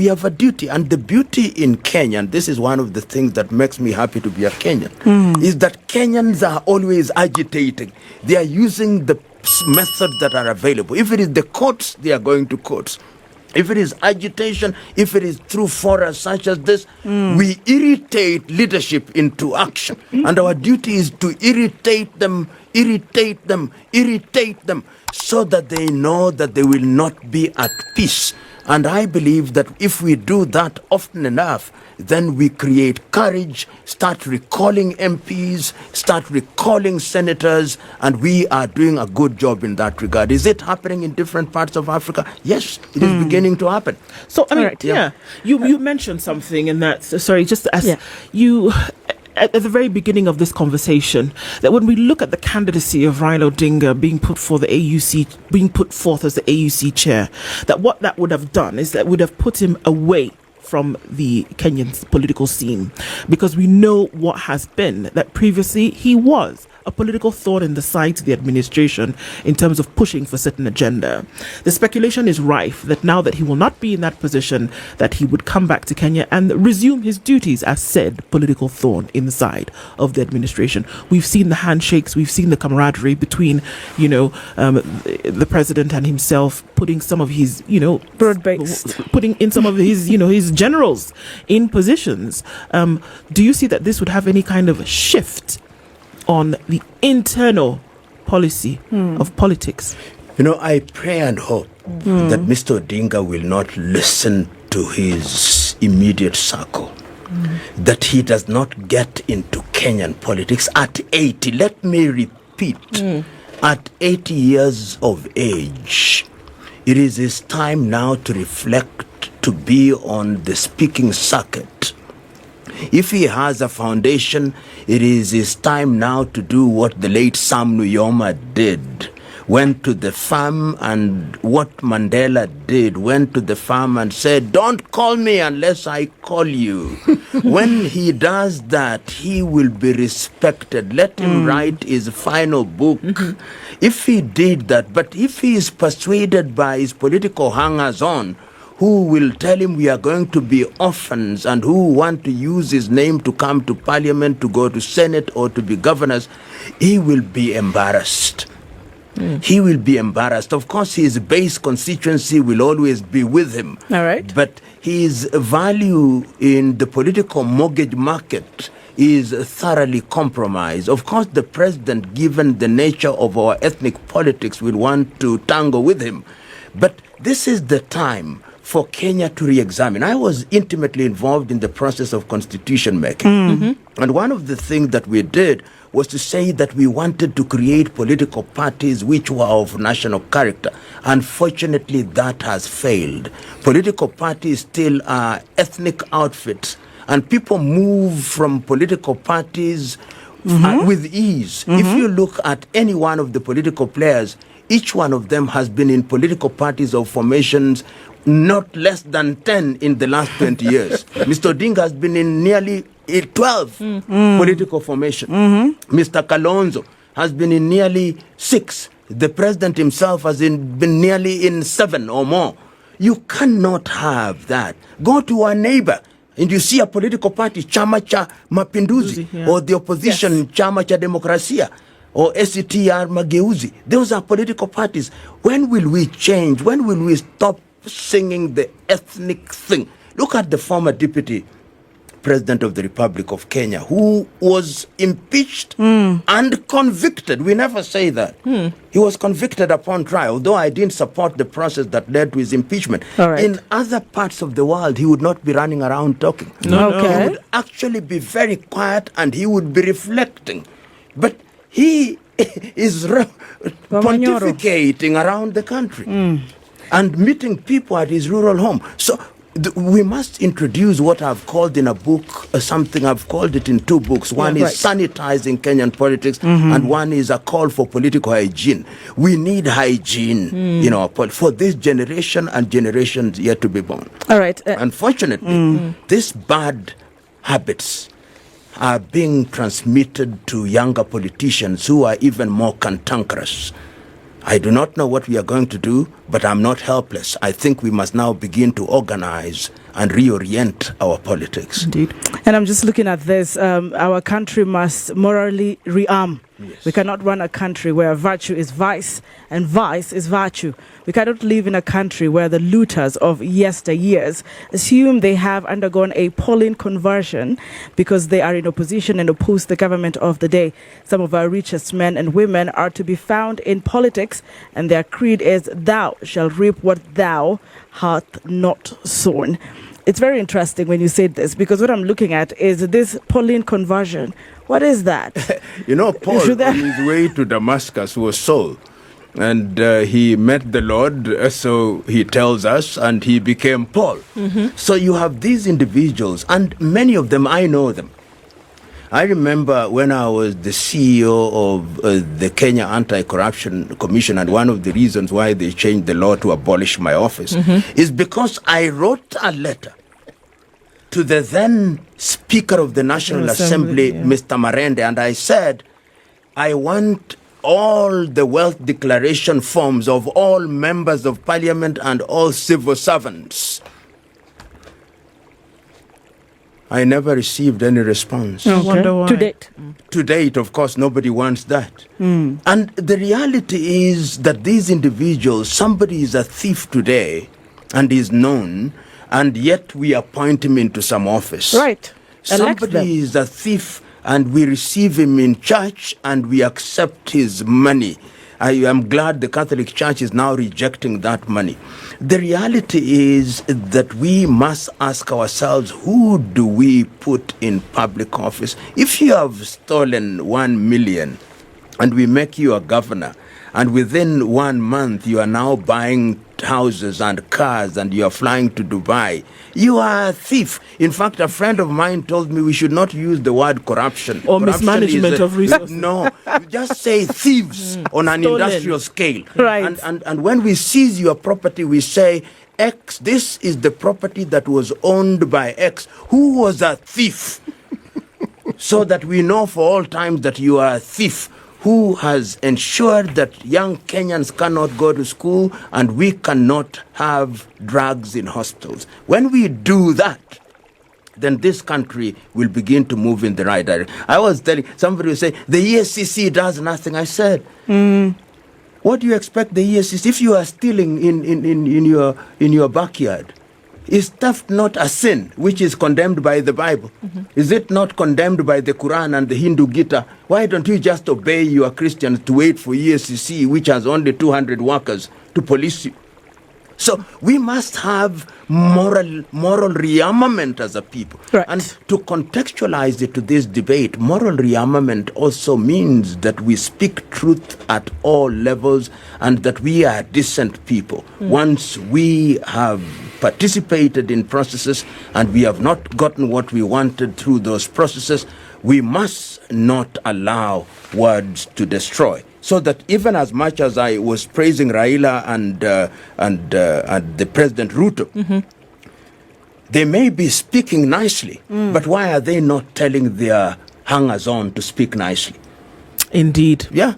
We have a duty, and the beauty in Kenya, and this is one of the things that makes me happy to be a Kenyan, is that Kenyans are always agitating. They are using the methods that are available. If it is the courts, they are going to courts. If it is agitation, if it is through forums such as this, we irritate leadership into action. And our duty is to irritate them, so that they know that they will not be at peace. And I believe that if we do that often enough, then we create courage, start recalling MPs, start recalling senators, and we are doing a good job in that regard. Is it happening in different parts of Africa? Yes, it is beginning to happen. So, I mean, you mentioned something in that, sorry, just as you... At the very beginning of this conversation, that when we look at the candidacy of Raila Odinga being put forth as the AUC chair, that what that would have done is that would have put him away from the Kenyan political scene, because we know what has been that previously he was a political thorn in the side to the administration in terms of pushing for certain agenda. The speculation is rife that now that he will not be in that position, that he would come back to Kenya and resume his duties as said political thorn in the side of the administration. We've seen the handshakes, we've seen the camaraderie between, the president and himself, putting some of his, broad-based, putting in some of his, his generals in positions. Do you see that this would have any kind of shift on the internal policy of politics? I pray and hope that Mr. Odinga will not listen to his immediate circle, that he does not get into Kenyan politics at 80. Let me repeat, at 80 years of age, it is his time now to reflect, to be on the speaking circuit. If he has a foundation, it is his time now to do what the late Sam Nujoma did. Went to the farm, and what Mandela did, went to the farm and said, "Don't call me unless I call you." When he does that, he will be respected. Let him write his final book. If he did that, but if he is persuaded by his political hangers-on, who will tell him we are going to be orphans, and who want to use his name to come to parliament, to go to Senate, or to be governors, he will be embarrassed. He will be embarrassed. Of course, his base constituency will always be with him. All right. But his value in the political mortgage market is thoroughly compromised. Of course, the president, given the nature of our ethnic politics, will want to tango with him. But this is the time for Kenya to re-examine. I was intimately involved in the process of constitution making. And one of the things that we did was to say that we wanted to create political parties which were of national character. Unfortunately, that has failed. Political parties still are ethnic outfits, and people move from political parties with ease. If you look at any one of the political players, each one of them has been in political parties or formations not less than 10 in the last 20 years. Mr. Odinga has been in nearly 12 political formations. Mr. Kalonzo has been in nearly 6. The president himself has been nearly in 7 or more. You cannot have that. Go to our neighbor and you see a political party, Chama cha Mapinduzi, or the opposition, Chama cha Demokrasia, or SCTR Mageuzi. Those are political parties. When will we change? When will we stop singing the ethnic thing? Look at the former deputy president of the Republic of Kenya, who was impeached and convicted. We never say that. He was convicted upon trial, though I didn't support the process that led to his impeachment. Right. In other parts of the world, he would not be running around talking. No. He would actually be very quiet, and he would be reflecting. But he is pontificating around the country and meeting people at his rural home. So we must introduce what I've called in a book, something I've called it in 2 books. One is sanitizing Kenyan politics, and one is a call for political hygiene. We need hygiene, for this generation and generations yet to be born. All right. Unfortunately, these bad habits are being transmitted to younger politicians who are even more cantankerous. I do not know what we are going to do, but I'm not helpless. I think we must now begin to organize and reorient our politics. Indeed. And I'm just looking at this. Our country must morally rearm. Yes. We cannot run a country where virtue is vice and vice is virtue. We cannot live in a country where the looters of yesteryears assume they have undergone a Pauline conversion because they are in opposition and oppose the government of the day. Some of our richest men and women are to be found in politics, and their creed is, "Thou shalt reap what thou hast not sown." It's very interesting when you said this, because what I'm looking at is this Pauline conversion. What is that? You know, Paul, on his way to Damascus, was Saul. And he met the Lord, so he tells us, and he became Paul. So you have these individuals, and many of them, I know them. I remember when I was the CEO of the Kenya Anti-Corruption Commission, and one of the reasons why they changed the law to abolish my office is because I wrote a letter to the then Speaker of the National Assembly, Mr. Marende, and I said, I want all the wealth declaration forms of all members of parliament and all civil servants. I never received any response. I wonder why. To date. To date, of course, nobody wants that. And the reality is that these individuals, somebody is a thief today and is known, and yet we appoint him into some office. Right. Somebody is a thief and we receive him in church and we accept his money. I am glad the Catholic Church is now rejecting that money. The reality is that we must ask ourselves, who do we put in public office? If you have stolen 1 million and we make you a governor, and within 1 month you are now buying houses and cars and you are flying to Dubai, you are a thief. In fact, a friend of mine told me we should not use the word corruption. Or mismanagement of resources. No, just say thieves on an Stolen. industrial scale. Right. And when we seize your property, we say, X, this is the property that was owned by X, who was a thief. So that we know for all times that you are a thief who has ensured that young Kenyans cannot go to school and we cannot have drugs in hospitals. When we do that, then this country will begin to move in the right direction. I was telling somebody, will say, the ESCC does nothing. I said, what do you expect the ESCC? If you are stealing in your backyard, is theft not a sin which is condemned by the Bible? Is it not condemned by the Quran and the Hindu Gita? Why don't you just obey your Christians to wait for ESCC, which has only 200 workers, to police you? So we must have moral rearmament as a people. Right. And to contextualize it to this debate, moral rearmament also means that we speak truth at all levels and that we are decent people. Once we have participated in processes and we have not gotten what we wanted through those processes, we must not allow words to destroy. So that even as much as I was praising Raila and the President Ruto, they may be speaking nicely, but why are they not telling their hangers-on to speak nicely? Indeed. Yeah.